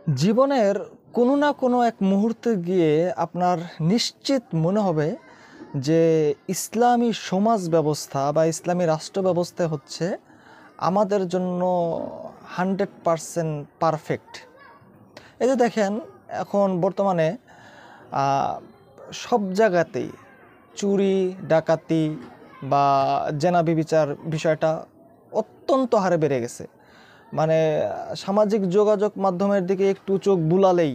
জীবনের কোনো না কোনো এক মুহূর্তে গিয়ে আপনার নিশ্চিত মনে হবে যে ইসলামী সমাজ ব্যবস্থা বা ইসলামী রাষ্ট্র ব্যবস্থা হচ্ছে আমাদের জন্য 100% পারফেক্ট। এই যে দেখেন, এখন বর্তমানে সব জায়গাতেই চুরি ডাকাতি বা জেনা ব্যভিচার বিষয়টা অত্যন্ত হারে বেড়ে গেছে। মানে সামাজিক যোগাযোগ মাধ্যমের দিকে একটু চোখ বুলালেই,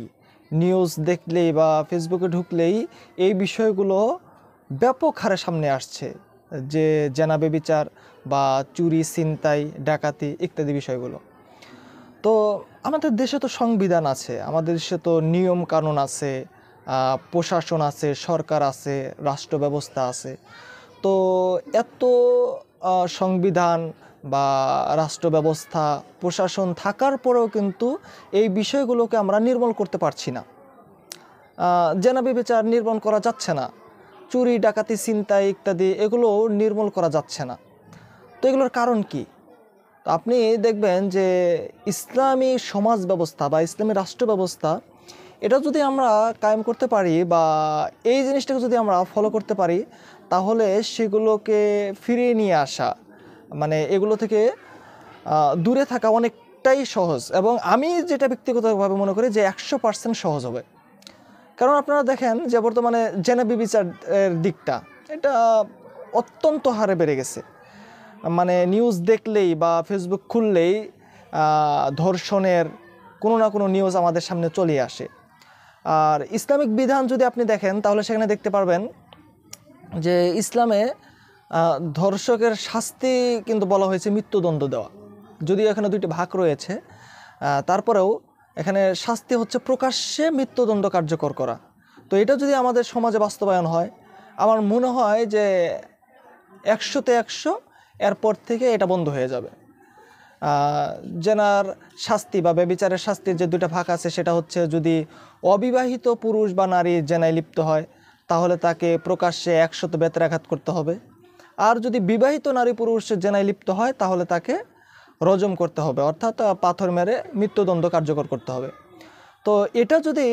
নিউজ দেখলেই বা ফেসবুকে ঢুকলেই এই বিষয়গুলো ব্যাপক হারে সামনে আসছে, যে জেনা ব্যভিচার বা চুরি ছিনতাই ডাকাতি ইত্যাদি বিষয়গুলো। তো আমাদের দেশে তো সংবিধান আছে, আমাদের দেশে তো নিয়ম কানুন আছে, প্রশাসন আছে, সরকার আছে, রাষ্ট্র ব্যবস্থা আছে। তো এত সংবিধান বা রাষ্ট্র ব্যবস্থা প্রশাসন থাকার পরেও কিন্তু এই বিষয়গুলোকে আমরা নির্মূল করতে পারছি না। জেনা ব্যভিচার নির্মূল করা যাচ্ছে না, চুরি ডাকাতি ছিনতাই ইত্যাদি এগুলো নির্মূল করা যাচ্ছে না। তো এগুলোর কারণ কি? তো আপনি দেখবেন যে ইসলামী সমাজ ব্যবস্থা বা ইসলামী রাষ্ট্র ব্যবস্থা, এটা যদি আমরা কায়েম করতে পারি বা এই জিনিসটাকে যদি আমরা ফলো করতে পারি, তাহলে সেগুলোকে ফিরিয়ে নিয়ে আসা, মানে এগুলো থেকে দূরে থাকা অনেকটাই সহজ। এবং আমি যেটা ব্যক্তিগতভাবে মনে করি যে 100% সহজ হবে। কারণ আপনারা দেখেন যে বর্তমানে জেনা ব্যভিচারের দিকটা এটা অত্যন্ত হারে বেড়ে গেছে। মানে নিউজ দেখলেই বা ফেসবুক খুললেই ধর্ষণের কোনো না কোনো নিউজ আমাদের সামনে চলে আসে। আর ইসলামিক বিধান যদি আপনি দেখেন, তাহলে সেখানে দেখতে পারবেন যে ইসলামে ধর্ষকের শাস্তি কিন্তু বলা হয়েছে মৃত্যুদণ্ড দেওয়া। যদিও এখানে দুইটি ভাগ রয়েছে, তারপরেও এখানে শাস্তি হচ্ছে প্রকাশ্যে মৃত্যুদণ্ড কার্যকর করা। তো এটা যদি আমাদের সমাজে বাস্তবায়ন হয়, আমার মনে হয় যে 100-তে 100 এরপর থেকে এটা বন্ধ হয়ে যাবে। জেনার শাস্তি বা ব্যভিচারের শাস্তির যে দুটো ভাগ আছে, সেটা হচ্ছে যদি অবিবাহিত পুরুষ বা নারী জেনায় লিপ্ত হয়, তাহলে তাকে প্রকাশ্যে 100 বেত্রাঘাত করতে হবে। আর যদি বিবাহিত নারী পুরুষ জেনায় লিপ্ত হয়, তাহলে তাকে রজম করতে হবে, অর্থাৎ পাথর মেরে মৃত্যুদণ্ড কার্যকর করতে হবে। তো এটা যদি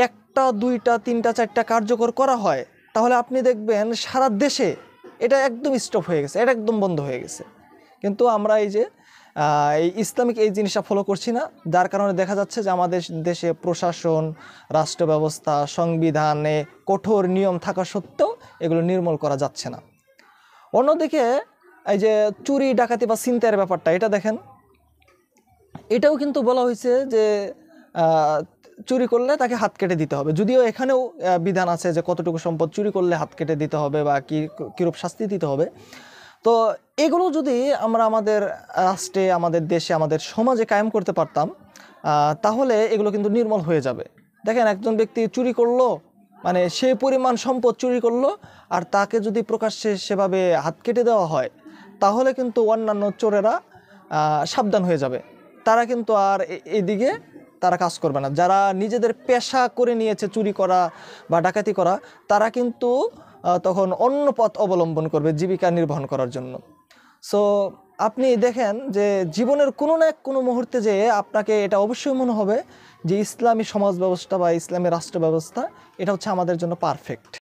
1টা 2টা 3টা 4টা কার্যকর করা হয়, তাহলে আপনি দেখবেন সারা দেশে এটা একদম স্টপ হয়ে গেছে, এটা একদম বন্ধ হয়ে গেছে। কিন্তু আমরা এই যে এই ইসলামিক এই জিনিসটা ফলো করছি না, যার কারণে দেখা যাচ্ছে যে আমাদের দেশে প্রশাসন, রাষ্ট্র ব্যবস্থা, সংবিধানে কঠোর নিয়ম থাকা সত্ত্বেও এগুলো নির্মূল করা যাচ্ছে না। অন্যদিকে এই যে চুরি ডাকাতি বা ছিনতাইয়ের ব্যাপারটা, এটা দেখেন, এটাও কিন্তু বলা হয়েছে যে চুরি করলে তাকে হাত কেটে দিতে হবে। যদিও এখানেও বিধান আছে যে কতটুকু সম্পদ চুরি করলে হাত কেটে দিতে হবে বা কীরূপ শাস্তি দিতে হবে। তো এগুলো যদি আমরা আমাদের রাষ্ট্রে, আমাদের দেশে, আমাদের সমাজে কায়েম করতে পারতাম, তাহলে এগুলো কিন্তু নির্মূল হয়ে যাবে। দেখেন, একজন ব্যক্তি চুরি করলো, মানে সে পরিমাণ সম্পদ চুরি করলো, আর তাকে যদি প্রকাশ্যে সেভাবে হাত কেটে দেওয়া হয়, তাহলে কিন্তু অন্যান্য চোরেরা সাবধান হয়ে যাবে। তারা কিন্তু আর এদিকে তারা কাজ করবে না। যারা নিজেদের পেশা করে নিয়েছে চুরি করা বা ডাকাতি করা, তারা কিন্তু তখন অন্য পথ অবলম্বন করবে জীবিকা নির্বাহ করার জন্য। সো আপনি দেখেন যে জীবনের কোনো না কোনো মুহূর্তে যে আপনাকে এটা অবশ্যই মনে হবে যে ইসলামী সমাজ ব্যবস্থা বা ইসলামী রাষ্ট্র ব্যবস্থা এটা হচ্ছে আমাদের জন্য পারফেক্ট।